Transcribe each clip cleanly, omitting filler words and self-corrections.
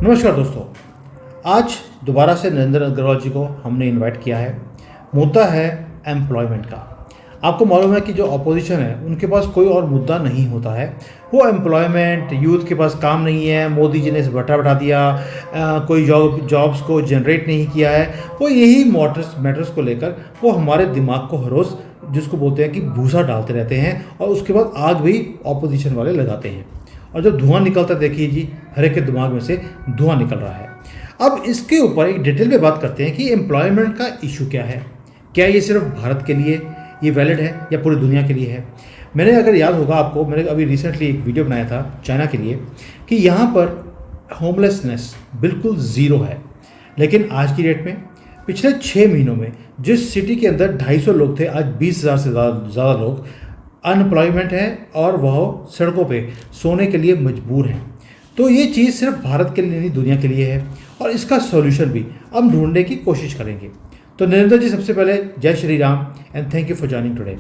नमस्कार दोस्तों। आज दोबारा से नरेंद्र अग्रवाल जी को हमने इनवाइट किया है। मुद्दा है एम्प्लॉयमेंट का। आपको मालूम है कि जो अपोजिशन है उनके पास कोई और मुद्दा नहीं होता है। वो एम्प्लॉयमेंट, यूथ के पास काम नहीं है, मोदी जी ने इसे बढ़ा दिया, कोई जॉब्स को जनरेट नहीं किया है। वो यही मैटर्स को लेकर वो हमारे दिमाग को हर रोज़, जिसको बोलते हैं कि भूसा डालते रहते हैं, और उसके बाद आग भी ऑपोजिशन वाले लगाते हैं। और जब धुआं निकलता देखिए जी, हर एक के दिमाग में से धुआं निकल रहा है। अब इसके ऊपर एक डिटेल में बात करते हैं कि एम्प्लॉयमेंट का इशू क्या है। क्या ये सिर्फ भारत के लिए ये वैलिड है या पूरी दुनिया के लिए है। मैंने, अगर याद होगा आपको, मैंने अभी रिसेंटली एक वीडियो बनाया था चाइना के लिए कि यहाँ पर होमलेसनेस बिल्कुल ज़ीरो है। लेकिन आज की डेट में पिछले 6 महीनों में जिस सिटी के अंदर 250 लोग थे, आज 20,000 से ज़्यादा लोग अनएम्प्लॉयमेंट है और वह सड़कों पे सोने के लिए मजबूर हैं। तो ये चीज़ सिर्फ भारत के लिए नहीं, दुनिया के लिए है, और इसका सॉल्यूशन भी हम ढूंढने की कोशिश करेंगे। तो नरेंद्र जी, सबसे पहले जय Shri Ram and thank you for joining today.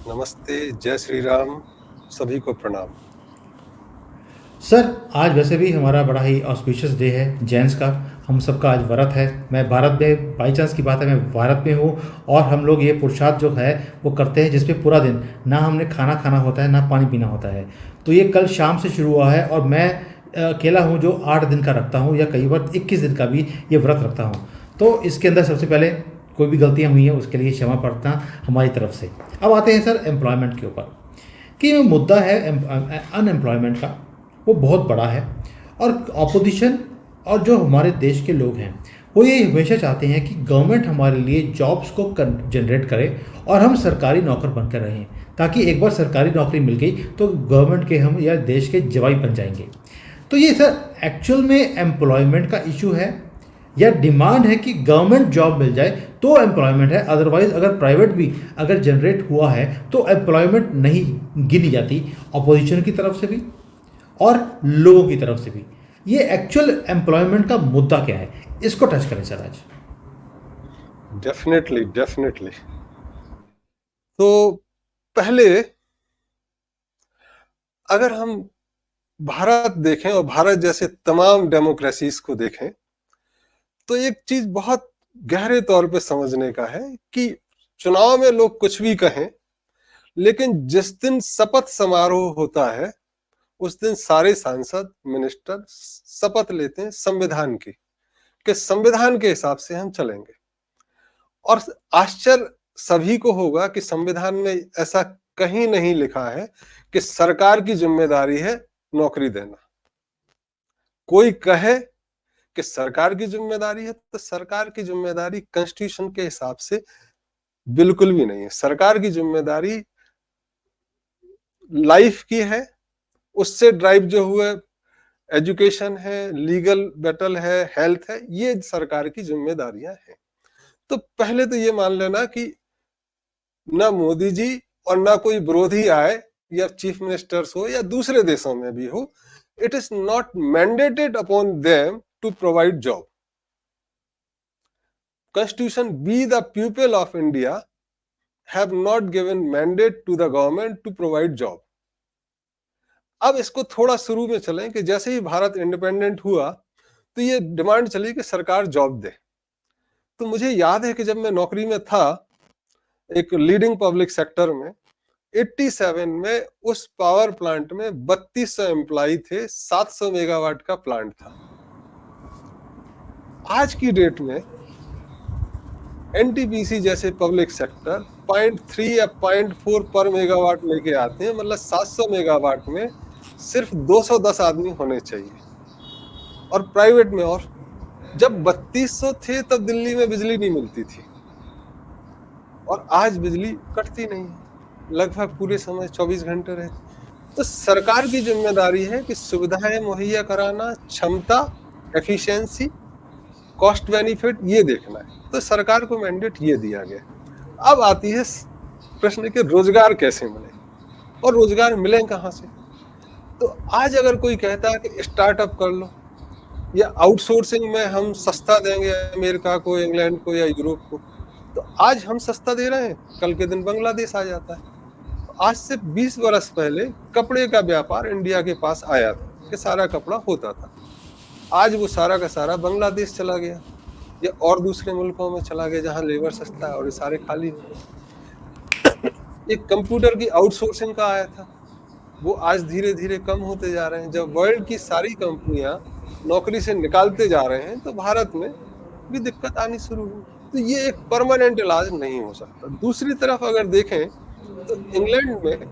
नमस्ते, जय श्री राम, सभी को प्रणाम। सर, आज वैसे भी हमारा बड़ा ही ऑस्पिशियस डे है जेंट्स का। हम सबका आज व्रत है। मैं भारत में, बाई चांस की बात है, मैं भारत में हूँ, और हम लोग ये पुरुषार्थ जो है वो करते हैं जिसपे पूरा दिन ना हमने खाना खाना होता है ना पानी पीना होता है। तो ये कल शाम से शुरू हुआ है, और मैं अकेला हूँ जो 8 दिन का रखता हूँ, या कई बार 21 दिन का भी ये व्रत रखता हूँ। तो इसके अंदर सबसे पहले कोई भी गलतियाँ हुई हैं उसके लिए क्षमा प्रार्थना हमारी तरफ से। अब आते हैं सर एम्प्लॉयमेंट के ऊपर, कि मुद्दा है अनएम्प्लॉयमेंट का, वो बहुत बड़ा है। और अपोजिशन और जो हमारे देश के लोग हैं वो ये हमेशा चाहते हैं कि गवर्नमेंट हमारे लिए जॉब्स को जनरेट करे और हम सरकारी नौकर बनकर रहें, ताकि एक बार सरकारी नौकरी मिल गई तो गवर्नमेंट के हम या देश के जवाई बन जाएंगे। तो ये सर एक्चुअल में एम्प्लॉयमेंट का इशू है, या डिमांड है कि गवर्नमेंट जॉब मिल जाए तो एम्प्लॉयमेंट है। अदरवाइज अगर प्राइवेट भी अगर जनरेट हुआ है तो एम्प्लॉयमेंट नहीं गिनी जाती, अपोजिशन की तरफ से भी और लोगों की तरफ से भी। ये एक्चुअल एम्प्लॉयमेंट का मुद्दा क्या है, इसको टच करें सर आज। डेफिनेटली। तो पहले अगर हम भारत देखें और भारत जैसे तमाम डेमोक्रेसीज को देखें, तो एक चीज बहुत गहरे तौर पे समझने का है कि चुनाव में लोग कुछ भी कहें, लेकिन जिस दिन शपथ समारोह होता है उस दिन सारे सांसद, मिनिस्टर शपथ लेते हैं संविधान की, कि संविधान के हिसाब से हम चलेंगे। और आश्चर्य सभी को होगा कि संविधान में ऐसा कहीं नहीं लिखा है कि सरकार की जिम्मेदारी है नौकरी देना। कोई कहे कि सरकार की जिम्मेदारी है, तो सरकार की जिम्मेदारी कॉन्स्टिट्यूशन के हिसाब से बिल्कुल भी नहीं है। सरकार की जिम्मेदारी लाइफ की है, उससे ड्राइव जो हुए एजुकेशन है, लीगल बैटल है, हेल्थ है, ये सरकार की जिम्मेदारियां हैं। तो पहले तो ये मान लेना कि ना मोदी जी और ना कोई विरोधी आए, या चीफ मिनिस्टर्स हो या दूसरे देशों में भी हो, it is not mandated upon them to provide job. Constitution, we the people of India have not given mandate to the government to provide job. अब इसको थोड़ा शुरू में चलें कि जैसे ही भारत इंडिपेंडेंट हुआ तो ये डिमांड चली कि सरकार जॉब दे। तो मुझे याद है कि जब मैं नौकरी में था एक लीडिंग पब्लिक सेक्टर में, 87 में उस पावर प्लांट में 3200 एम्प्लॉय थे, 700 मेगावाट का प्लांट था। आज की डेट में एनटीपीसी जैसे पब्लिक सेक्टर 0.3 या 0.4 पर मेगावाट लेके आते हैं, मतलब 700 मेगावाट में सिर्फ 210 आदमी होने चाहिए। और प्राइवेट में, और जब 3200 थे तब दिल्ली में बिजली नहीं मिलती थी, और आज बिजली कटती नहीं है, लगभग पूरे समय 24 घंटे रहती। तो सरकार की जिम्मेदारी है कि सुविधाएं मुहैया कराना, क्षमता, एफिशिएंसी, कॉस्ट बेनिफिट, ये देखना है। तो सरकार को मैंडेट ये दिया गया। अब आती है प्रश्न कि रोजगार कैसे मिले, और रोजगार मिले कहां से। तो आज अगर कोई कहता है कि स्टार्टअप कर लो, या आउटसोर्सिंग में हम सस्ता देंगे अमेरिका को, इंग्लैंड को या यूरोप को, तो आज हम सस्ता दे रहे हैं, कल के दिन बांग्लादेश आ जाता है। आज से 20 वर्ष पहले कपड़े का व्यापार इंडिया के पास आया था कि सारा कपड़ा होता था। आज वो सारा का सारा बांग्लादेश चला गया या और दूसरे मुल्कों में चला गया जहां लेबर सस्ता है, और ये सारे खाली हो गए। एक कंप्यूटर की आउटसोर्सिंग का आया था, वो आज धीरे धीरे कम होते जा रहे हैं। जब वर्ल्ड की सारी कंपनियां नौकरी से निकालते जा रहे हैं तो भारत में भी दिक्कत आनी शुरू हुई। तो ये एक परमानेंट इलाज नहीं हो सकता। दूसरी तरफ अगर देखें तो इंग्लैंड में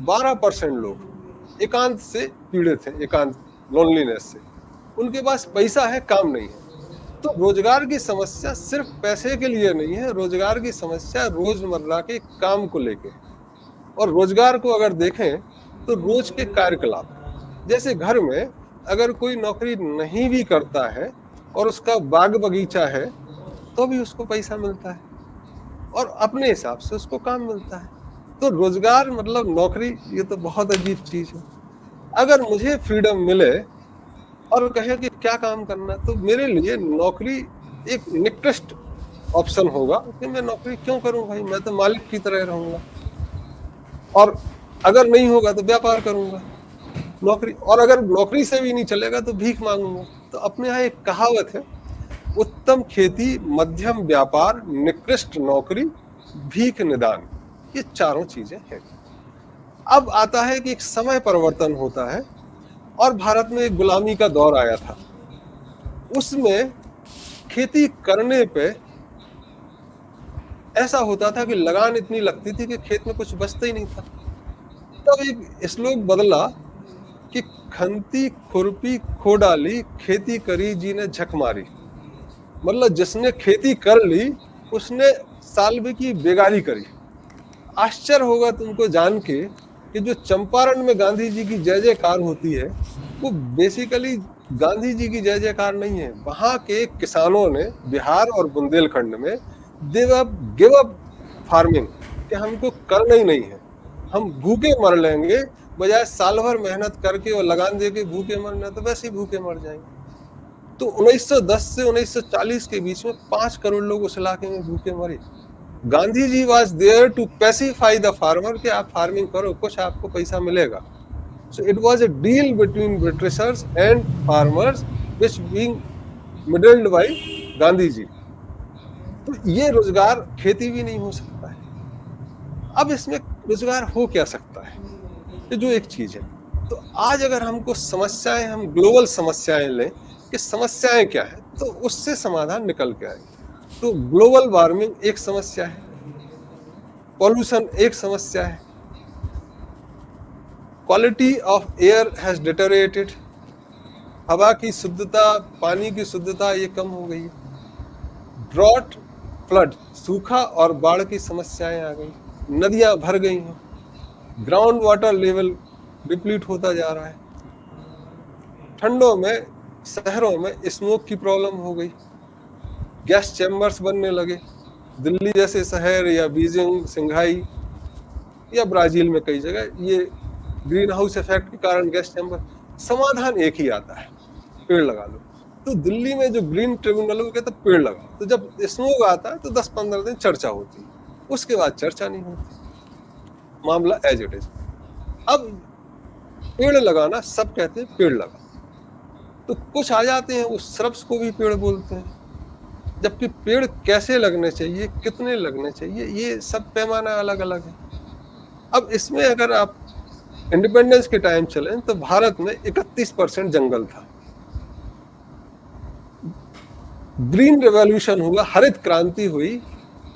12% लोग एकांत से पीड़ित हैं, एकांत लोनलीनेस से। उनके पास पैसा है, काम नहीं है। तो रोजगार की समस्या सिर्फ पैसे के लिए नहीं है, रोजगार की समस्या रोजमर्रा के काम को लेके। और रोजगार को अगर देखें तो रोज के कार्यकलाप, जैसे घर में अगर कोई नौकरी नहीं भी करता है और उसका बाग बगीचा है तो भी उसको पैसा मिलता है और अपने हिसाब से उसको काम मिलता है। तो रोजगार मतलब नौकरी, ये तो बहुत अजीब चीज है। अगर मुझे फ्रीडम मिले और कहे कि क्या काम करना, तो मेरे लिए नौकरी एक निकृष्ट ऑप्शन होगा कि मैं नौकरी क्यों करूं भाई, मैं तो मालिक की तरह रहूंगा। और अगर नहीं होगा तो व्यापार करूंगा नौकरी, और अगर नौकरी से भी नहीं चलेगा तो भीख मांगूंगा। तो अपने यहाँ एक कहावत है, उत्तम खेती, मध्यम व्यापार, निकृष्ट नौकरी, भीख निदान। ये चारों चीजें हैं। अब आता है कि एक समय परिवर्तन होता है और भारत में एक गुलामी का दौर आया था। उसमें खेती करने पे ऐसा होता था कि लगान इतनी लगती थी कि खेत में कुछ बचता ही नहीं था। तब एक श्लोक बदला कि खंती खुरपी खो डाली, खेती करी जी ने झक मारी। मतलब जिसने खेती कर ली उसने साल भर की बेगारी करी। आश्चर्य होगा तुमको जान के कि जो चंपारण में गांधी जी की जय जयकार होती है वो बेसिकली गांधी जी की जय जयकार नहीं है। वहां के किसानों ने बिहार और बुंदेलखंड में गिव अप फार्मिंग, कि हमको करना ही नहीं है, हम भूखे मर लेंगे, बजाय साल भर मेहनत करके और लगान दे के भूखे मरना, तो वैसे ही भूखे मर जाएंगे। तो 1910 से 1940 के बीच में 5 करोड़ लोग उस इलाके में भूखे मरे। Gandhi ji was there to pacify the farmer, कि आप फार्मिंग करो, कुछ आपको पैसा मिलेगा। So it was a deal between britishers and farmers which being middled by Gandhi ji. तो ये रोजगार खेती भी नहीं हो सकता है। अब इसमें रोजगार हो क्या सकता है, ये जो एक चीज है। तो आज अगर हमको समस्याएं, हम ग्लोबल समस्याएं लें कि समस्याएं क्या है, तो उससे समाधान निकल के आएंगे। तो ग्लोबल वार्मिंग एक समस्या है, पॉल्यूशन एक समस्या है, क्वालिटी ऑफ एयर हैज डिटेरियोरेटेड, हवा की शुद्धता, पानी की शुद्धता ये कम हो गई है, ड्रॉट, फ्लड, सूखा और बाढ़ की समस्याएं आ गई, नदियां भर गई हैं, ग्राउंड वाटर लेवल डिप्लीट होता जा रहा है, ठंडों में शहरों में स्मोक की प्रॉब्लम हो गई, गैस चैम्बर्स बनने लगे, दिल्ली जैसे शहर या बीजिंग, सिंघाई या ब्राजील में कई जगह ये ग्रीन हाउस इफेक्ट के कारण गैस चैम्बर। समाधान एक ही आता है, पेड़ लगा लो। तो दिल्ली में जो ग्रीन ट्रिब्यूनल वो कहता है पेड़ लगाओ, तो जब स्मोक आता है तो 10-15 दिन चर्चा होती है, उसके बाद चर्चा नहीं होती, मामला एज इट इज। अब पेड़ लगाना, सब कहते हैं पेड़ लगाओ, तो कुछ आ जाते हैं वो श्रब्स को भी पेड़ बोलते हैं, जबकि पेड़ कैसे लगने चाहिए, कितने लगने चाहिए, ये सब पैमाना अलग अलग है। अब इसमें अगर आप इंडिपेंडेंस के टाइम चलें तो भारत में 31% जंगल था। ग्रीन रेवोल्यूशन हुआ, हरित क्रांति हुई,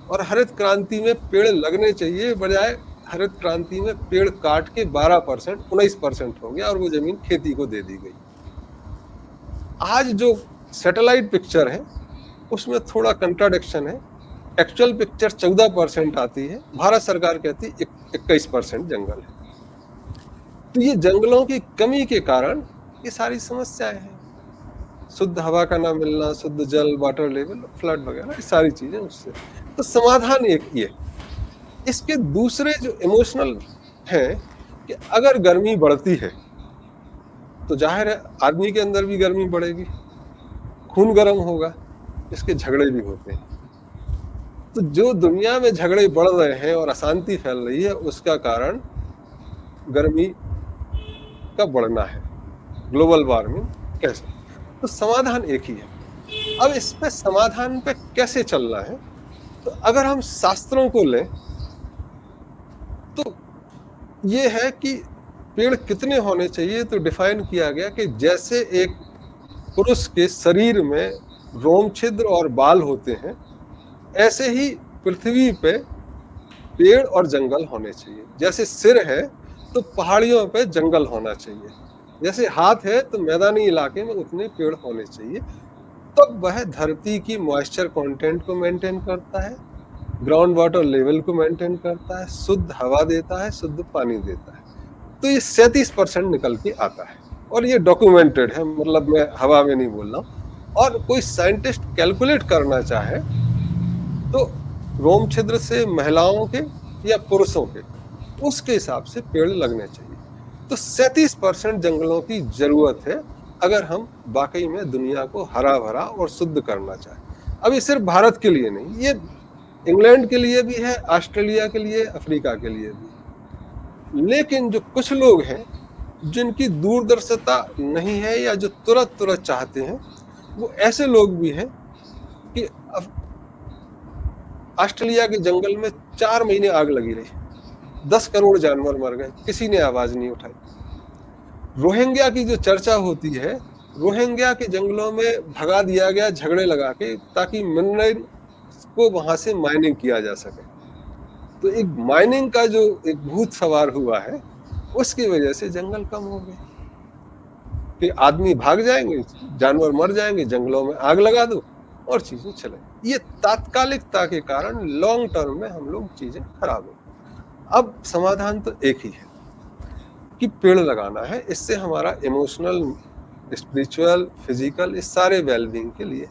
और हरित क्रांति में पेड़ लगने चाहिए, बजाय हरित क्रांति में पेड़ काट के 12%, 19% हो गया और वो जमीन खेती को दे दी गई। आज जो सैटेलाइट पिक्चर है उसमें थोड़ा कंट्राडिक्शन है, एक्चुअल पिक्चर 14% आती है, भारत सरकार कहती है 21% जंगल है। तो ये जंगलों की कमी के कारण ये सारी समस्याएं हैं, शुद्ध हवा का ना मिलना, शुद्ध जल, वाटर लेवल, फ्लड वगैरह, ये सारी चीजें उससे। तो समाधान एक ये। इसके दूसरे जो इमोशनल है कि अगर गर्मी बढ़ती है तो जाहिर है आदमी के अंदर भी गर्मी बढ़ेगी, खून गर्म होगा, इसके झगड़े भी होते हैं। तो जो दुनिया में झगड़े बढ़ रहे हैं और अशांति फैल रही है, उसका कारण गर्मी का बढ़ना है, ग्लोबल वार्मिंग कैसे। तो समाधान एक ही है। अब इस पे समाधान पे कैसे चलना है, तो अगर हम शास्त्रों को लें तो ये है कि पेड़ कितने होने चाहिए, तो डिफाइन किया गया कि जैसे एक पुरुष के शरीर में रोम छिद्र और बाल होते हैं, ऐसे ही पृथ्वी पे पेड़ और जंगल होने चाहिए। जैसे सिर है तो पहाड़ियों पे जंगल होना चाहिए, जैसे हाथ है तो मैदानी इलाके में उतने पेड़ होने चाहिए। तब वह धरती की मॉइस्चर कंटेंट को मेंटेन करता है, ग्राउंड वाटर लेवल को मेंटेन करता है, शुद्ध हवा देता है, शुद्ध पानी देता है। तो ये 37% निकल के आता है और ये डॉक्यूमेंटेड है, मतलब मैं हवा में नहीं बोल रहा हूँ। और कोई साइंटिस्ट कैलकुलेट करना चाहे तो रोम छिद्र से महिलाओं के या पुरुषों के, उसके हिसाब से पेड़ लगने चाहिए। तो 37% जंगलों की जरूरत है अगर हम वाकई में दुनिया को हरा भरा और शुद्ध करना चाहें। अब ये सिर्फ भारत के लिए नहीं, ये इंग्लैंड के लिए भी है, ऑस्ट्रेलिया के लिए, अफ्रीका के लिए भी है। लेकिन जो कुछ लोग हैं जिनकी दूरदर्शिता नहीं है या जो तुरंत तुरंत चाहते हैं, वो ऐसे लोग भी हैं कि ऑस्ट्रेलिया के जंगल में 4 महीने आग लगी रही, 10 करोड़ जानवर मर गए, किसी ने आवाज नहीं उठाई। रोहिंग्या की जो चर्चा होती है, रोहिंग्या के जंगलों में भगा दिया गया झगड़े लगा के, ताकि मिनरल को वहां से माइनिंग किया जा सके। तो एक माइनिंग का जो एक भूत सवार हुआ है, उसकी वजह से जंगल कम हो गए कि आदमी भाग जाएंगे, जानवर मर जाएंगे, जंगलों में आग लगा दो और चीजें चले। ये तात्कालिकता के कारण लॉन्ग टर्म में हम लोग चीजें खराब हो। अब समाधान तो एक ही है कि पेड़ लगाना है। इससे हमारा इमोशनल, स्पिरिचुअल, फिजिकल, इस सारे वेलबींग के लिए।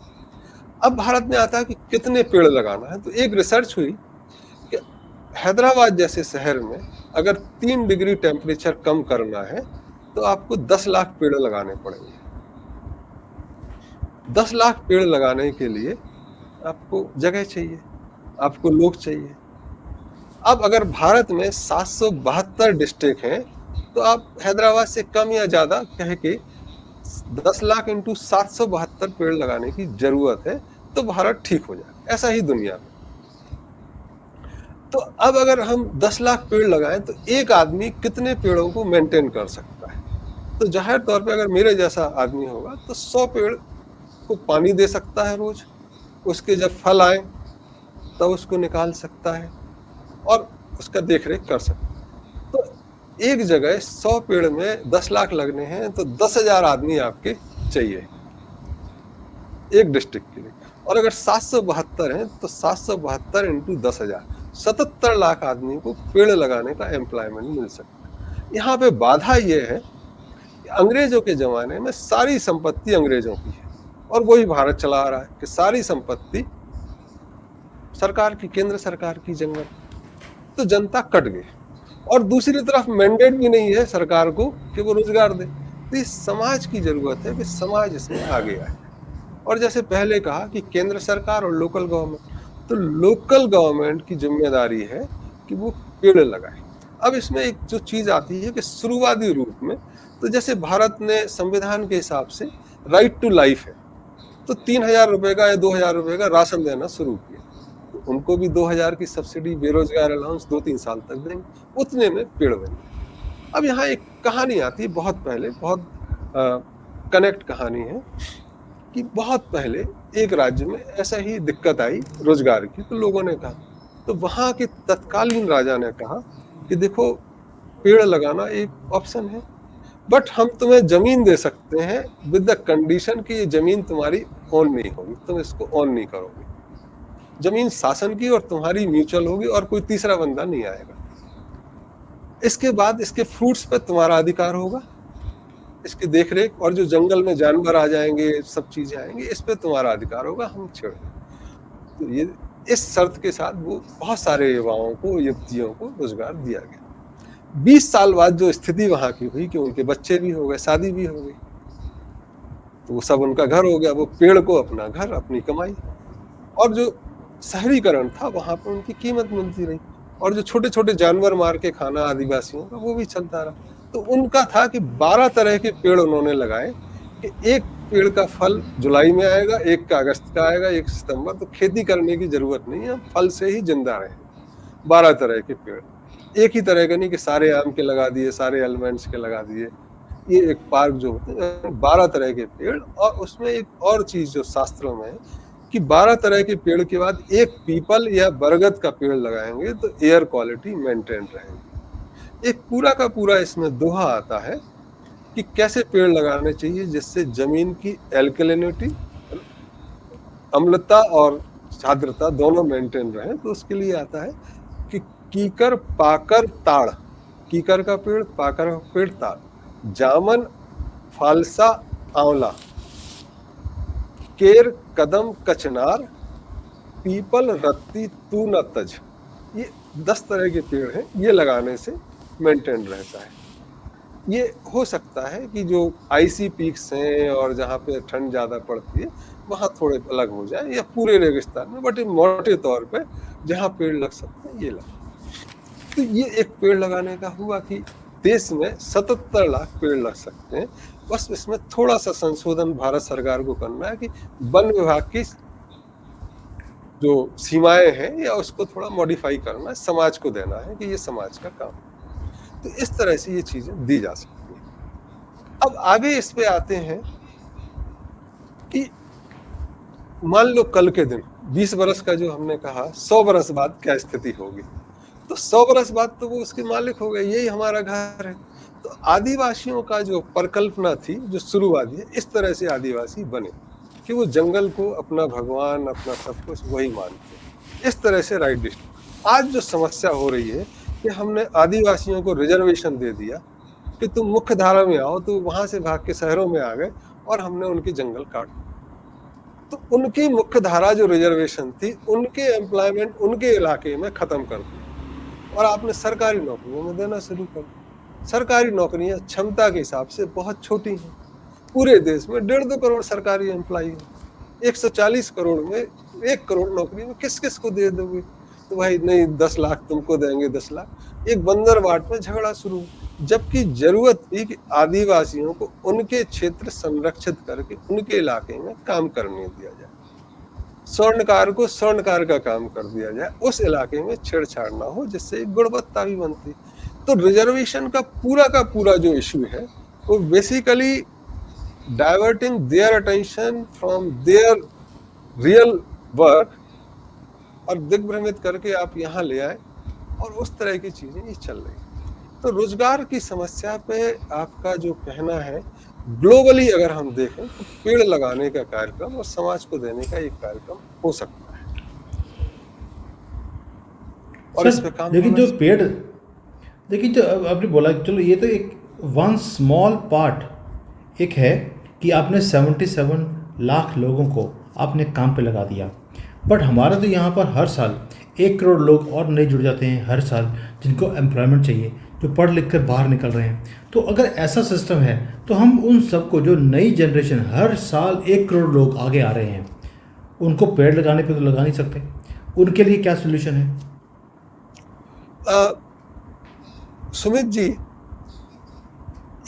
अब भारत में आता है कि कितने पेड़ लगाना है। तो एक रिसर्च हुई कि हैदराबाद जैसे शहर में अगर 3 डिग्री टेम्परेचर कम करना है तो आपको 10 लाख पेड़ लगाने पड़ेंगे। 10 लाख पेड़ लगाने के लिए आपको जगह चाहिए, आपको लोग चाहिए। अब अगर भारत में 772 डिस्ट्रिक्ट हैं, तो आप हैदराबाद से कम या ज्यादा कह के 10 लाख इंटू 772 पेड़ लगाने की जरूरत है, तो भारत ठीक हो जाए। ऐसा ही दुनिया में। तो अब अगर हम 10 लाख पेड़ लगाएं तो एक आदमी कितने पेड़ों को मेंटेन कर सकता है? तो जाहिर तौर पे अगर मेरे जैसा आदमी होगा तो 100 पेड़ को पानी दे सकता है रोज, उसके जब फल आए तब उसको निकाल सकता है और उसका देखरेख कर सकता है। तो एक जगह 100 पेड़ में 10 लाख लगने हैं, तो 10,000 आदमी आपके चाहिए एक डिस्ट्रिक्ट के लिए। और अगर 772 हैं तो 772 इंटू 10,000, 77 लाख आदमी को पेड़ लगाने का एम्प्लॉयमेंट मिल सकता है। यहाँ पे बाधा ये है कि अंग्रेजों के जमाने में सारी संपत्ति अंग्रेजों की है और वही भारत चला रहा है कि सारी संपत्ति सरकार की, केंद्र सरकार की जंगल। तो जनता कट गई और दूसरी तरफ मैंडेट भी नहीं है सरकार को कि वो रोजगार दे। तो इस समाज की जरूरत है कि समाज इसमें आगे आए। और जैसे पहले कहा कि केंद्र सरकार और लोकल गवर्नमेंट, तो लोकल गवर्नमेंट की जिम्मेदारी है कि वो पेड़ लगाए। अब इसमें एक जो चीज आती है कि शुरुआती रूप में, तो जैसे भारत ने संविधान के हिसाब से राइट टू लाइफ है, तो 3,000 रुपए का या 2,000 रुपए का राशन देना शुरू किया। तो उनको भी 2,000 की सब्सिडी, बेरोजगार अलाउंस 2-3 साल तक देंगे, उतने में पेड़ बनेंगे। अब यहाँ एक कहानी आती है बहुत पहले, बहुत कनेक्ट कहानी है कि बहुत पहले एक राज्य में ऐसा ही दिक्कत आई रोजगार की। तो लोगों ने कहा, तो वहां के तत्कालीन राजा ने कहा कि देखो, पेड़ लगाना एक ऑप्शन है, बट हम तुम्हें जमीन दे सकते हैं विद द कंडीशन कि ये जमीन तुम्हारी ओन नहीं होगी, तुम इसको ओन नहीं करोगे। जमीन शासन की और तुम्हारी म्यूचुअल होगी और कोई तीसरा बंदा नहीं आएगा। इसके बाद इसके फ्रूट्स पे तुम्हारा अधिकार होगा, इसकी देखरेख, और जो जंगल में जानवर आ जाएंगे, सब चीजें आएंगी, इस पे तुम्हारा अधिकार होगा, हम छेड़। तो ये इस शर्त के साथ वो बहुत सारे युवाओं को, युवतियों को रोजगार दिया गया। 20 साल बाद जो स्थिति वहां की हुई कि उनके बच्चे भी हो गए, शादी भी हो गई, तो वो सब उनका घर हो गया। वो पेड़ को अपना घर, अपनी कमाई, और जो शहरीकरण था वहां पर उनकी कीमत मिलती रही, और जो छोटे छोटे जानवर मार के खाना आदिवासियों का, वो भी चलता रहा। तो उनका था कि 12 तरह के पेड़ उन्होंने लगाए कि एक पेड़ का फल जुलाई में आएगा, एक का अगस्त का आएगा, एक सितंबर, तो खेती करने की जरूरत नहीं है, फल से ही जिंदा रहेंगे। 12 तरह के पेड़, एक ही तरह के नहीं कि सारे आम के लगा दिए, सारे आलमंड्स के लगा दिए। ये एक पार्क जो होते हैं 12 तरह के पेड़, और उसमें एक और चीज जो शास्त्रों में है कि 12 तरह के पेड़ के बाद एक पीपल या बरगद का पेड़ लगाएंगे तो एयर क्वालिटी मेंटेन रहेगी। एक पूरा का पूरा इसमें दोहा आता है कि कैसे पेड़ लगाने चाहिए जिससे जमीन की एल्कलिनिटी, अम्लता और आर्द्रता दोनों मेंटेन रहे। तो उसके लिए आता है कि कीकर पाकर ताड़, कीकर का पेड़, पाकर का पेड़, ताड़, जामन, फालसा, आंवला, केर, कदम, कचनार, पीपल, रत्ती, तू न तज। ये 10 तरह के पेड़ हैं, ये लगाने से मेंटेन रहता है। ये हो सकता है कि जो आईसी पीक्स हैं और जहाँ पे ठंड ज़्यादा पड़ती है वहाँ थोड़े अलग हो जाए, या पूरे रेगिस्तान में, बट मोटे तौर पे जहाँ पेड़ लग सकते हैं ये लग। तो ये एक पेड़ लगाने का हुआ कि देश में 77 लाख पेड़ लग सकते हैं। बस इसमें थोड़ा सा संशोधन भारत सरकार को करना है कि वन विभाग की जो सीमाएं हैं या उसको थोड़ा मॉडिफाई करना है, समाज को देना है कि ये समाज का काम है। तो इस तरह से ये चीजें दी जा सकती हैं। अब आगे इस पे आते हैं कि मान लो कल के दिन 20 बरस का जो हमने कहा, 100 बरस बाद क्या स्थिति होगी। तो 100 बरस बाद तो वो उसके मालिक हो गए, यही हमारा घर है। तो आदिवासियों का जो परिकल्पना थी, जो शुरुआती है, इस तरह से आदिवासी बने कि वो जंगल को अपना भगवान, अपना सब कुछ वही मानते हैं। इस तरह से राइट डिस्ट्रिक्ट। आज जो समस्या हो रही है कि हमने आदिवासियों को रिजर्वेशन दे दिया कि तुम मुख्य धारा में आओ, तो वहां से भाग के शहरों में आ गए और हमने उनकी जंगल काट दी। तो उनकी मुख्य धारा जो रिजर्वेशन थी, उनके एम्प्लॉयमेंट उनके इलाके में खत्म कर दी और आपने सरकारी नौकरियों में देना शुरू कर दिया। सरकारी नौकरियां क्षमता के हिसाब से बहुत छोटी हैं। पूरे देश में 1.5-2 करोड़ सरकारी एम्प्लॉय हैं। 140 करोड़ में 1 करोड़ नौकरी में किस किस को दे दोगे? तो भाई नहीं, 10 लाख तुमको देंगे, 10 लाख। एक बंदरवाट में झगड़ा शुरू, जबकि जरूरत थी कि आदिवासियों को उनके क्षेत्र संरक्षित करके उनके इलाके में काम करने दिया जाए, स्वर्णकार को स्वर्णकार का काम कर दिया जाए, उस इलाके में छेड़छाड़ ना हो, जिससे गुणवत्ता भी बनती। तो रिजर्वेशन का पूरा जो इश्यू है वो basically diverting their attention from there real work और दिग्भ्रमित करके आप यहाँ ले आए, और उस तरह की चीजें ये चल रही। तो रोजगार की समस्या पे आपका जो कहना है, ग्लोबली अगर हम देखें तो पेड़ लगाने का कार्यक्रम और समाज को देने का एक कार्यक्रम हो सकता है, और इस पे काम लेकिन होना जो पेड़, लेकिन जो आपने बोला, चलो ये तो एक वन स्मॉल पार्ट एक है कि आपने 77 लाख लोगों को आपने काम पे लगा दिया, बट हमारा तो यहाँ पर हर साल 1 करोड़ लोग और नए जुड़ जाते हैं हर साल, जिनको एम्प्लॉयमेंट चाहिए, जो पढ़ लिख कर बाहर निकल रहे हैं। तो अगर ऐसा सिस्टम है तो हम उन सबको, जो नई जनरेशन, हर साल 1 करोड़ लोग आगे आ रहे हैं, उनको पेड़ लगाने पे तो लगा नहीं सकते। उनके लिए क्या सोल्यूशन है? सुमित जी,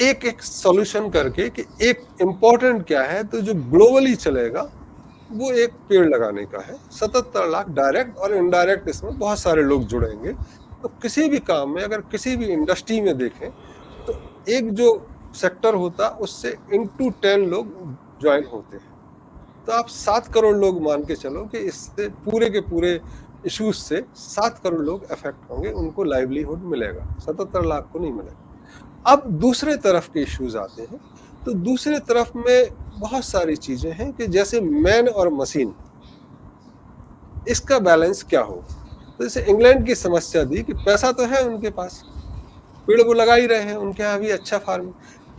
एक एक सॉल्यूशन करके कि एक इम्पोर्टेंट क्या है, तो जो ग्लोबली चलेगा वो एक पेड़ लगाने का है। 77 लाख डायरेक्ट और इनडायरेक्ट, इसमें बहुत सारे लोग जुड़ेंगे। तो किसी भी काम में, अगर किसी भी इंडस्ट्री में देखें तो एक जो सेक्टर होता उससे into 10 लोग ज्वाइन होते हैं। तो आप 7 करोड़ लोग मान के चलो कि इससे पूरे के पूरे इश्यूज से 7 करोड़ लोग अफेक्ट होंगे, उनको लाइवलीहुड मिलेगा, 77 लाख को नहीं मिलेगा। अब दूसरे तरफ के इश्यूज आते हैं। तो दूसरे तरफ में बहुत सारी चीजें हैं कि जैसे मैन और मशीन, इसका बैलेंस क्या हो। तो जैसे इंग्लैंड की समस्या दी कि पैसा तो है उनके पास, पेड़ वो लगा ही रहे हैं, उनके यहाँ भी अच्छा फार्मिंग,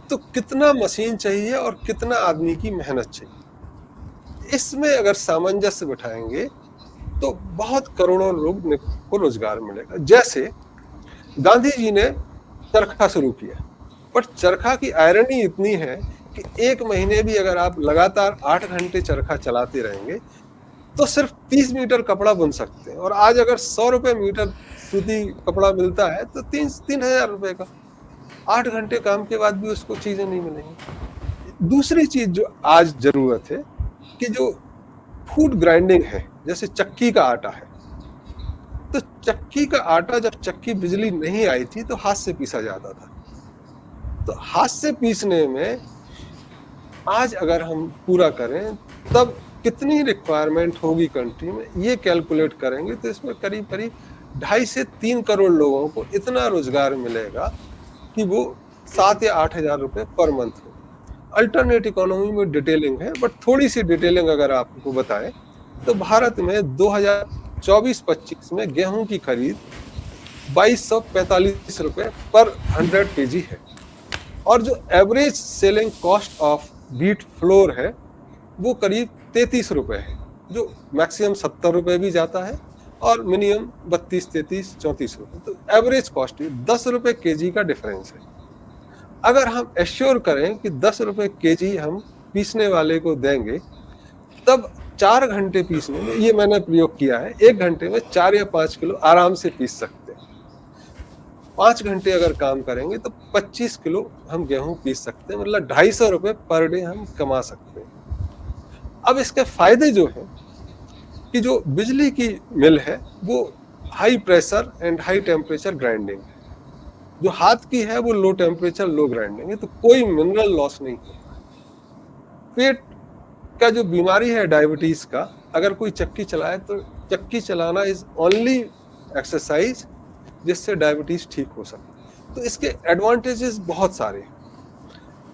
तो कितना मशीन चाहिए और कितना आदमी की मेहनत चाहिए, इसमें अगर सामंजस्य बिठाएंगे तो बहुत करोड़ों लोग को रोजगार मिलेगा। जैसे गांधी जी ने चरखा शुरू किया, बट चरखा की आयरनी इतनी है कि 1 महीने भी अगर आप लगातार 8 घंटे चरखा चलाते रहेंगे तो सिर्फ 30 मीटर कपड़ा बुन सकते हैं। और आज अगर 100 रुपए मीटर सूती कपड़ा मिलता है तो 3,000 रुपए का, 8 घंटे काम के बाद भी उसको चीजें नहीं मिलेंगी। दूसरी चीज जो आज जरूरत है कि जो फूड ग्राइंडिंग है, जैसे चक्की का आटा है, तो चक्की का आटा जब चक्की बिजली नहीं आई थी तो हाथ से पीसा जाता था। तो हाथ से पीसने में आज अगर हम पूरा करें तब कितनी रिक्वायरमेंट होगी कंट्री में, ये कैलकुलेट करेंगे तो इसमें करीब करीब 2.5 से 3 करोड़ लोगों को इतना रोजगार मिलेगा कि वो 7 या 8 हजार रुपए पर मंथ हो। अल्टरनेट इकोनॉमी में डिटेलिंग है, बट थोड़ी सी डिटेलिंग अगर आपको बताएं तो भारत में 2024-25 में गेहूं की खरीद 2245 रुपए पर 100 kg है, और जो average selling cost of wheat flour है वो करीब 33 रुपए है, जो मैक्सिमम 70 रुपए भी जाता है और मिनिमम 32, 33, 34 रुपए। तो एवरेज कॉस्ट 10 रुपए केजी का डिफरेंस है। अगर हम एश्योर करें कि 10 रुपए केजी हम पीसने वाले को देंगे, तब 4 घंटे पीसने में, ये मैंने प्रयोग किया है, 1 घंटे में 4 या 5 किलो आराम से पीस सकते हैं। 5 घंटे अगर काम करेंगे तो 25 किलो हम गेहूं पीस सकते हैं, मतलब 250 रुपए पर डे हम कमा सकते हैं। अब इसके फायदे जो है कि जो बिजली की मिल है वो high pressure and high temperature grinding है, जो हाथ की है वो लो टेम्परेचर लो ग्राइंडिंग है, तो कोई मिनरल लॉस नहीं होता। पेट का जो बीमारी है डायबिटीज का, अगर कोई चक्की चलाए तो चक्की चलाना इज ओनली एक्सरसाइज जिससे डायबिटीज ठीक हो सकती। तो इसके एडवांटेजेस बहुत सारे हैं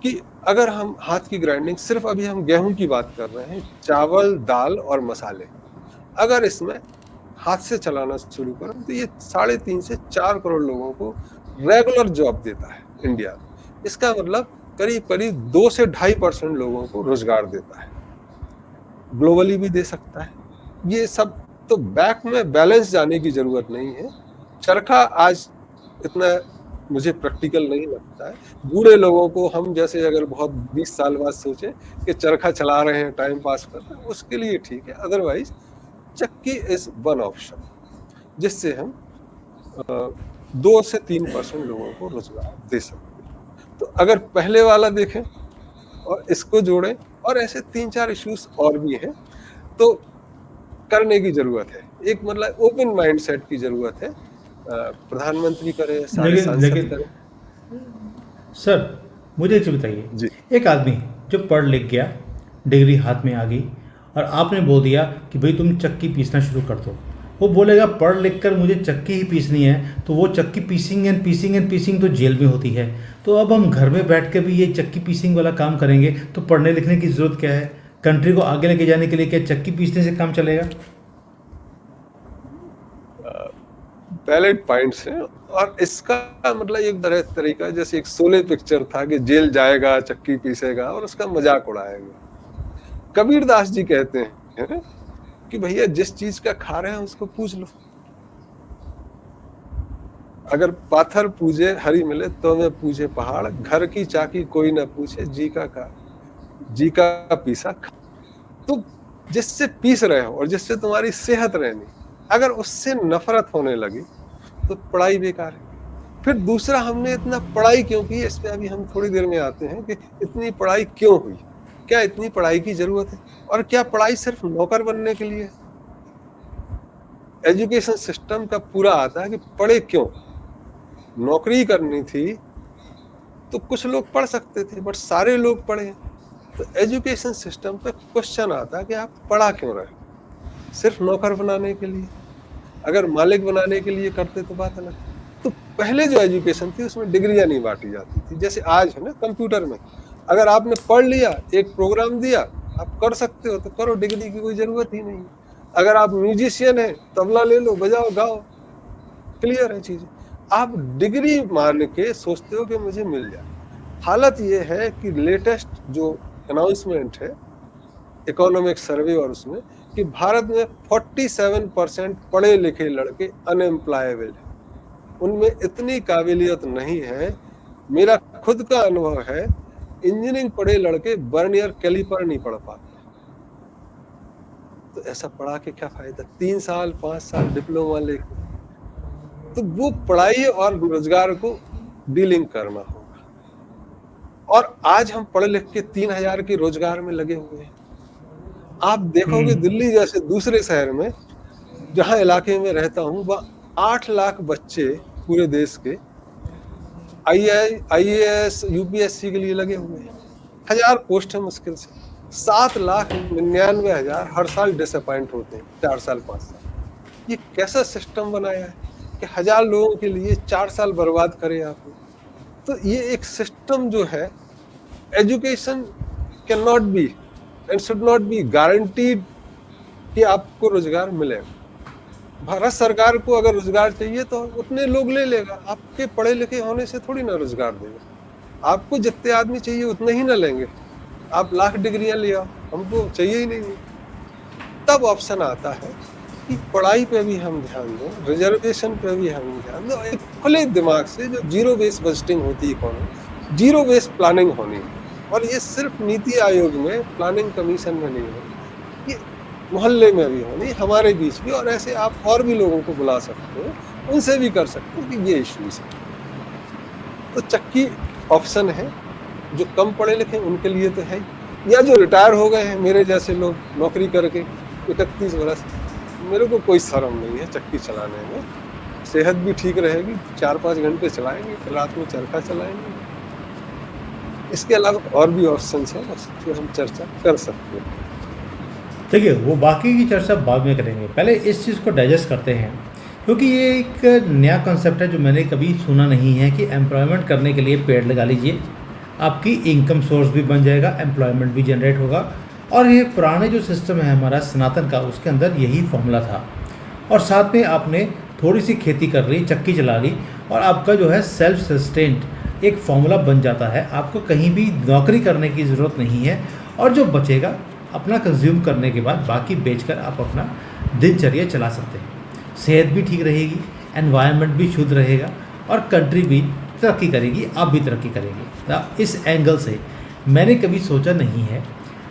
कि अगर हम हाथ की ग्राइंडिंग, सिर्फ अभी हम गेहूं की बात कर रहे हैं, चावल, दाल और मसाले, अगर इसमें हाथ से चलाना शुरू करें तो ये 3.5 से 4 करोड़ लोगों को रेगुलर जॉब देता है इंडिया में। इसका मतलब करीब करीब 2 से 2.5% लोगों को रोजगार देता है, ग्लोबली भी दे सकता है। ये सब तो बैक में बैलेंस जाने की जरूरत नहीं है। चरखा आज इतना मुझे प्रैक्टिकल नहीं लगता है। बूढ़े लोगों को हम जैसे अगर बहुत 20 साल बाद सोचे कि चरखा चला रहे हैं, टाइम पास कर रहे हैं, उसके लिए ठीक है। अदरवाइज चक्की इज वन ऑप्शन जिससे हम 2 से 3% लोगों को रोजगार दे सकते हैं। तो अगर पहले वाला देखें और इसको जोड़ें, और ऐसे 3-4 इश्यूज और भी हैं, तो करने की जरूरत है। एक मतलब ओपन माइंडसेट की जरूरत है। प्रधानमंत्री करे, सारे सांसद करें। सर मुझे एक चीज़ बताइए, जी, एक आदमी जो पढ़ लिख गया, डिग्री हाथ में आ गई, और आपने बोल दिया कि भाई तुम चक्की पीसना शुरू कर दो, वो बोलेगा पढ़ लिख कर मुझे चक्की ही पीसनी है, तो वो चक्की पीसिंग एंड पीसिंग एंड पीसिंग तो जेल में होती है। तो अब हम घर में बैठ कर भी ये चक्की पीसिंग वाला काम करेंगे तो पढ़ने लिखने की ज़रूरत क्या है? कंट्री को आगे लेके जाने के लिए क्या चक्की पीसने से काम चलेगा? वैलिड पॉइंट्स हैं। और इसका मतलब एक तरीका, जैसे एक शोले पिक्चर था कि जेल जाएगा, चक्की पीसेगा और उसका मजाक उड़ाएगा। कबीर दास जी कहते हैं कि भैया जिस चीज का खा रहे हैं उसको पूछ लो। अगर पाथर पूजे हरी मिले तो मैं पूछे पहाड़, घर की चाकी कोई ना पूछे जी का पीसा खा। तो जिससे पीस रहे हो और जिससे तुम्हारी सेहत रहनी, अगर उससे नफरत होने लगी तो पढ़ाई बेकार है। फिर दूसरा, हमने इतना पढ़ाई क्यों की, इस पे अभी हम थोड़ी देर में आते हैं कि इतनी पढ़ाई क्यों हुई, क्या इतनी पढ़ाई की जरूरत है, और क्या पढ़ाई सिर्फ नौकर बनने के लिए? एजुकेशन सिस्टम का पूरा आता है कि पढ़े क्यों। नौकरी करनी थी तो कुछ लोग पढ़ सकते थे, बट सारे लोग पढ़े। तो एजुकेशन सिस्टम पे क्वेश्चन आता है कि आप पढ़ा क्यों रहे? सिर्फ नौकर बनाने के लिए? अगर मालिक बनाने के लिए करते तो बात अलग। तो पहले जो एजुकेशन थी उसमें डिग्रियां नहीं बांटी जाती थी, जैसे आज है ना कंप्यूटर में। अगर आपने पढ़ लिया, एक प्रोग्राम दिया, आप कर सकते हो तो करो, डिग्री की कोई जरूरत ही नहीं। अगर आप म्यूजिशियन है, तबला ले लो, बजाओ, गाओ, क्लियर है चीज। आप डिग्री मान के सोचते हो कि मुझे मिल जाए। हालत ये है कि लेटेस्ट जो अनाउंसमेंट है इकोनॉमिक सर्वे और उसमें, कि भारत में 47% पढ़े लिखे लड़के अनएम्प्लॉयबल है। उनमें इतनी काबिलियत नहीं है। मेरा खुद का अनुभव है, इंजीनियरिंग पढ़े लड़के बर्नियर कैलिपर नहीं पढ़ पाते। तो ऐसा पढ़ा के क्या फायदा? 3 साल 5 साल डिप्लोमा लेके। तो वो पढ़ाई और रोजगार को डीलिंग करना होगा। और आज हम पढ़ लिख के 3,000 के रोजगार में लगे हुए हैं। आप देखोगे दिल्ली जैसे दूसरे शहर में, जहाँ इलाके में रहता हूँ, वहाँ 8 लाख बच्चे पूरे देश के आईएएस, यूपीएससी के लिए लगे हुए हैं। 1000 पोस्ट है मुश्किल से। 7,99,000 हर साल डिसअपॉइंट होते हैं 4 साल 5 साल। ये कैसा सिस्टम बनाया है कि 1000 लोगों के लिए 4 साल बर्बाद करे आपने। तो ये एक सिस्टम जो है, education can not be and should not be guaranteed कि आपको रोजगार मिलेगा। भारत सरकार को अगर रोजगार चाहिए तो उतने लोग ले लेगा, आपके पढ़े लिखे होने से थोड़ी ना रोजगार देगा। आपको जितने आदमी चाहिए उतने ही ना लेंगे। आप लाख डिग्रियां ले आओ, हमको चाहिए ही नहीं। तब ऑप्शन आता है कि पढ़ाई पे भी हम ध्यान दें, रिजर्वेशन पे भी हम ध्यान दें, एक खुले दिमाग से जो जीरो बेस बजटिंग होती है इकोनॉमी, जीरो बेस प्लानिंग होनी है। और ये सिर्फ नीति आयोग में, प्लानिंग कमीशन में नहीं होनी, ये मोहल्ले में भी होनी, हमारे बीच भी। और ऐसे आप और भी लोगों को बुला सकते हो, उनसे भी कर सकते हो कि ये इश्यूज है। तो चक्की ऑप्शन है, जो कम पढ़े लिखे उनके लिए तो है, या जो रिटायर हो गए हैं मेरे जैसे लोग नौकरी करके 31 वर्ष, मेरे को कोई शर्म नहीं है चक्की चलाने में। सेहत भी ठीक रहेगी, 4-5 घंटे चलाएंगे, रात में चरखा चलाएंगे। इसके अलावा और भी ऑप्शंस हैं, उस पर हम चर्चा कर सकते हैं। देखिए, वो बाकी की चर्चा बाद में करेंगे, पहले इस चीज़ को डाइजेस्ट करते हैं, क्योंकि ये एक नया कॉन्सेप्ट है जो मैंने कभी सुना नहीं है कि एम्प्लॉयमेंट करने के लिए पेड़ लगा लीजिए, आपकी इनकम सोर्स भी बन जाएगा, एम्प्लॉयमेंट भी जनरेट होगा। और ये पुराने जो सिस्टम है हमारा सनातन का, उसके अंदर यही फॉर्मूला था। और साथ में आपने थोड़ी सी खेती कर ली, चक्की चला ली, और आपका जो है सेल्फ सस्टेन्ड एक फॉर्मूला बन जाता है। आपको कहीं भी नौकरी करने की ज़रूरत नहीं है, और जो बचेगा अपना कंज्यूम करने के बाद बाकी बेचकर आप अपना दिनचर्या चला सकते हैं। सेहत भी ठीक रहेगी, एनवायरनमेंट भी शुद्ध रहेगा, और कंट्री भी तरक्की करेगी, आप भी तरक्की करेंगे। तो इस एंगल से मैंने कभी सोचा नहीं है,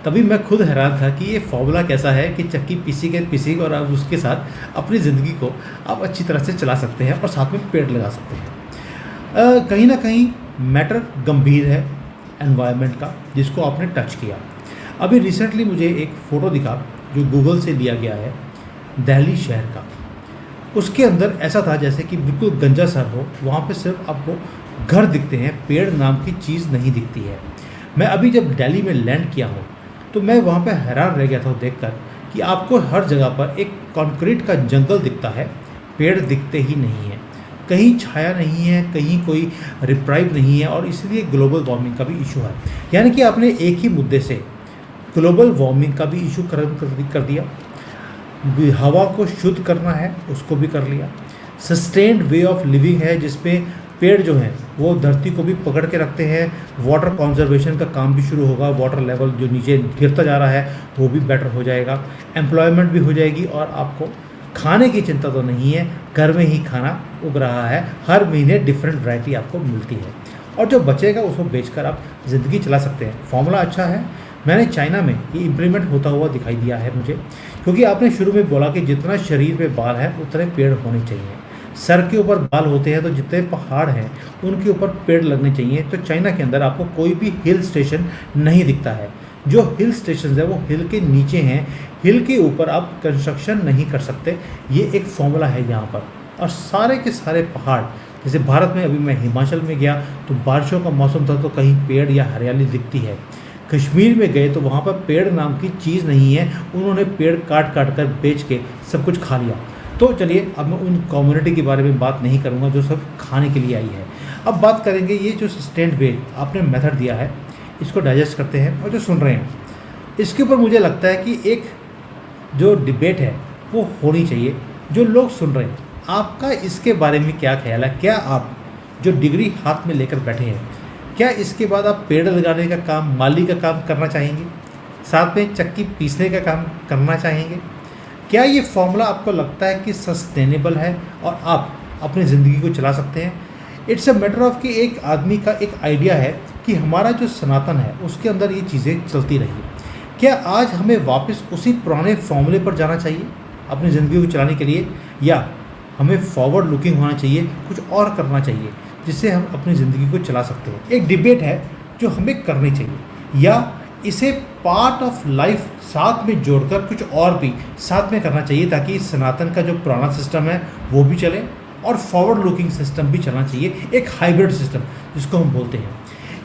तभी मैं खुद हैरान था कि ये फॉर्मूला कैसा है कि चक्की पीसी और आप उसके साथ अपनी ज़िंदगी को आप अच्छी तरह से चला सकते हैं और साथ में पेड़ लगा सकते हैं। कहीं ना कहीं मैटर गंभीर है एनवायरनमेंट का, जिसको आपने टच किया। अभी रिसेंटली मुझे एक फ़ोटो दिखा जो गूगल से लिया गया है, दिल्ली शहर का। उसके अंदर ऐसा था जैसे कि बिल्कुल गंजा सर हो, वहाँ पे सिर्फ आपको घर दिखते हैं, पेड़ नाम की चीज़ नहीं दिखती है। मैं अभी जब दिल्ली में लैंड किया हूँ तो मैं वहाँ पे हैरान रह गया था देखकर कि आपको हर जगह पर एक कंक्रीट का जंगल दिखता है, पेड़ दिखते ही नहीं है, कहीं छाया नहीं है, कहीं कोई रिप्राइव नहीं है। और इसलिए ग्लोबल वार्मिंग का भी इशू है। यानी कि आपने एक ही मुद्दे से ग्लोबल वार्मिंग का भी इशू कर दिया, हवा को शुद्ध करना है उसको भी कर लिया, सस्टेन्ड वे ऑफ लिविंग है जिसपे पेड़ जो हैं वो धरती को भी पकड़ के रखते हैं, वाटर कंजर्वेशन का काम भी शुरू होगा, वाटर लेवल जो नीचे गिरता जा रहा है वो भी बेटर हो जाएगा, एम्प्लॉयमेंट भी हो जाएगी, और आपको खाने की चिंता तो नहीं है, घर में ही खाना उग रहा है, हर महीने डिफरेंट वैरायटी आपको मिलती है, और जो बचेगा उसको बेचकर आप ज़िंदगी चला सकते हैं। फॉर्मूला अच्छा है। मैंने चाइना में ये इम्प्लीमेंट होता हुआ दिखाई दिया है मुझे, क्योंकि आपने शुरू में बोला कि जितना शरीर पे बाल है उतने पेड़ होने चाहिए। सर के ऊपर बाल होते हैं तो जितने पहाड़ हैं उनके ऊपर पेड़ लगने चाहिए। तो चाइना के अंदर आपको कोई भी हिल स्टेशन नहीं दिखता है। जो हिल स्टेशन है वो हिल के नीचे हैं, हिल के ऊपर आप कंस्ट्रक्शन नहीं कर सकते। ये एक फॉर्मूला है यहाँ पर। और सारे के सारे पहाड़, जैसे भारत में अभी मैं हिमाचल में गया तो बारिशों का मौसम था तो कहीं पेड़ या हरियाली दिखती है। कश्मीर में गए तो वहाँ पर पेड़ नाम की चीज़ नहीं है, उन्होंने पेड़ काट काट कर बेच के सब कुछ खा लिया। तो चलिए, अब मैं उन कम्युनिटी के बारे में बात नहीं करूँगा जो सब खाने के लिए आई है। अब बात करेंगे ये जो सस्टेन्ड वे आपने मेथड दिया है, इसको डाइजेस्ट करते हैं। और जो सुन रहे हैं इसके ऊपर मुझे लगता है कि एक जो डिबेट है वो होनी चाहिए। जो लोग सुन रहे हैं, आपका इसके बारे में क्या ख्याल है? क्या आप जो डिग्री हाथ में लेकर बैठे हैं, क्या इसके बाद आप पेड़ लगाने का काम, माली का काम करना चाहेंगे, साथ में चक्की पीसने का काम करना चाहेंगे? क्या ये फॉर्मूला आपको लगता है कि सस्टेनेबल है और आप अपनी ज़िंदगी को चला सकते हैं? इट्स अ मैटर ऑफ कि एक आदमी का एक आइडिया है कि हमारा जो सनातन है उसके अंदर ये चीज़ें चलती रही। क्या आज हमें वापस उसी पुराने फॉर्मूले पर जाना चाहिए अपनी ज़िंदगी को चलाने के लिए, या हमें फॉरवर्ड लुकिंग होना चाहिए, कुछ और करना चाहिए जिससे हम अपनी ज़िंदगी को चला सकते हैं? एक डिबेट है जो हमें करनी चाहिए, या इसे पार्ट ऑफ लाइफ साथ में जोड़कर कुछ और भी साथ में करना चाहिए, ताकि सनातन का जो पुराना सिस्टम है वो भी चले और फॉरवर्ड लुकिंग सिस्टम भी चलना चाहिए, एक हाइब्रिड सिस्टम जिसको हम बोलते हैं।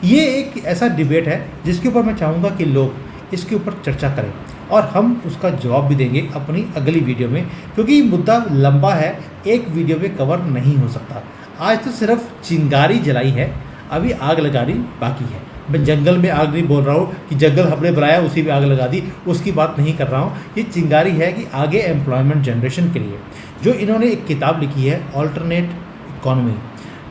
ये एक ऐसा डिबेट है जिसके ऊपर मैं चाहूँगा कि लोग इसके ऊपर चर्चा करें और हम उसका जवाब भी देंगे अपनी अगली वीडियो में, क्योंकि मुद्दा लंबा है, एक वीडियो में कवर नहीं हो सकता। आज तो सिर्फ चिंगारी जलाई है, अभी आग लगानी बाकी है। मैं जंगल में आग नहीं बोल रहा हूँ कि जंगल हमने बनाया उसी में आग लगा दी, उसकी बात नहीं कर रहा हूँ। ये चिंगारी है कि आगे एम्प्लॉयमेंट जनरेशन के लिए जो इन्होंने एक किताब लिखी है ऑल्टरनेट इकॉनमी,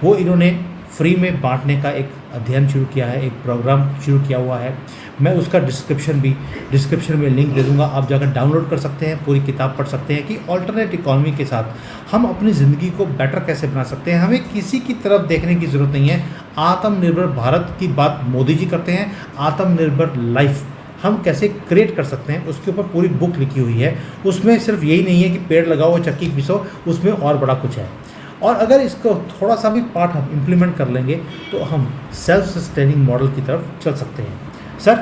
वो इन्होंने फ्री में बांटने का एक अध्ययन शुरू किया है, एक प्रोग्राम शुरू किया हुआ है। मैं उसका डिस्क्रिप्शन में लिंक दे दूंगा, आप जाकर डाउनलोड कर सकते हैं, पूरी किताब पढ़ सकते हैं कि ऑल्टरनेट इकॉनमी के साथ हम अपनी ज़िंदगी को बेटर कैसे बना सकते हैं। हमें किसी की तरफ देखने की ज़रूरत नहीं है। आत्मनिर्भर भारत की बात मोदी जी करते हैं, आत्मनिर्भर लाइफ हम कैसे क्रिएट कर सकते हैं उसके ऊपर पूरी बुक लिखी हुई है। उसमें सिर्फ यही नहीं है कि पेड़ लगाओ चक्की पीसो, उसमें और बड़ा कुछ है। और अगर इसको थोड़ा सा भी पार्ट हम इम्प्लीमेंट कर लेंगे तो हम सेल्फ सस्टेनिंग मॉडल की तरफ चल सकते हैं। सर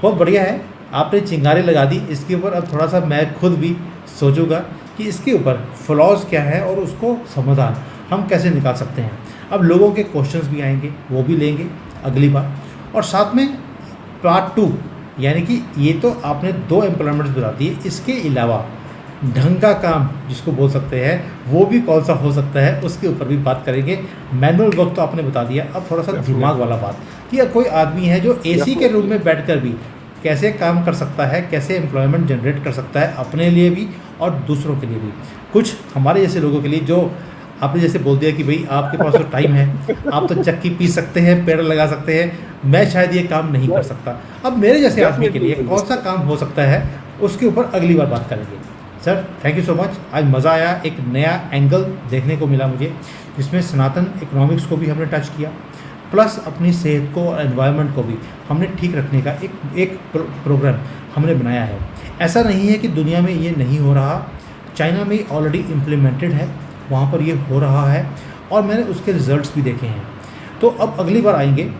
बहुत बढ़िया है, आपने चिंगारी लगा दी इसके ऊपर। अब थोड़ा सा मैं खुद भी सोचूंगा कि इसके ऊपर फ्लॉज क्या है और उसको समाधान हम कैसे निकाल सकते हैं। अब लोगों के क्वेश्चंस भी आएंगे, वो भी लेंगे अगली बार। और साथ में पार्ट 2, यानी कि ये तो आपने 2 एम्प्लॉयमेंट्स बता दिए, इसके अलावा ढंग का काम जिसको बोल सकते हैं वो भी कौन सा हो सकता है, उसके ऊपर भी बात करेंगे। मैनुअल वर्क तो आपने बता दिया, अब थोड़ा सा दिमाग वाला बात कि कोई आदमी है जो एसी के रूम में बैठकर भी कैसे काम कर सकता है, कैसे एम्प्लॉयमेंट जनरेट कर सकता है अपने लिए भी और दूसरों के लिए भी। कुछ हमारे जैसे लोगों के लिए जो आपने जैसे बोल दिया कि भाई आपके पास तो टाइम है, आप तो चक्की पीस सकते हैं, पेड़ लगा सकते हैं, मैं शायद ये काम नहीं कर सकता। अब मेरे जैसे आदमी के लिए कौन सा काम हो सकता है, उसके ऊपर अगली बार बात करेंगे। Sir thank you so much, आज मज़ा आया, एक नया एंगल देखने को मिला मुझे, जिसमें सनातन इकोनॉमिक्स को भी हमने टच किया, प्लस अपनी सेहत को और एनवायरनमेंट को भी हमने ठीक रखने का एक प्रोग्राम हमने बनाया है। ऐसा नहीं है कि दुनिया में ये नहीं हो रहा, चाइना में ऑलरेडी इम्प्लीमेंटेड है, वहाँ पर ये हो रहा है और मैंने उसके रिजल्ट्स भी देखे हैं। तो अब अगली बार आएंगे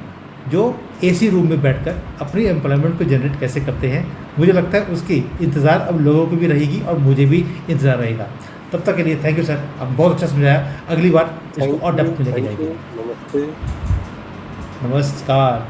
जो एसी रूम में बैठकर अपनी एम्प्लॉयमेंट को जनरेट कैसे करते हैं। मुझे लगता है उसकी इंतज़ार अब लोगों को भी रहेगी और मुझे भी इंतज़ार रहेगा। तब तक के लिए थैंक यू सर, आप बहुत अच्छा समझाया, अगली बार इसको और डेप्थ में लेके जाएंगे। नमस्ते। नमस्कार।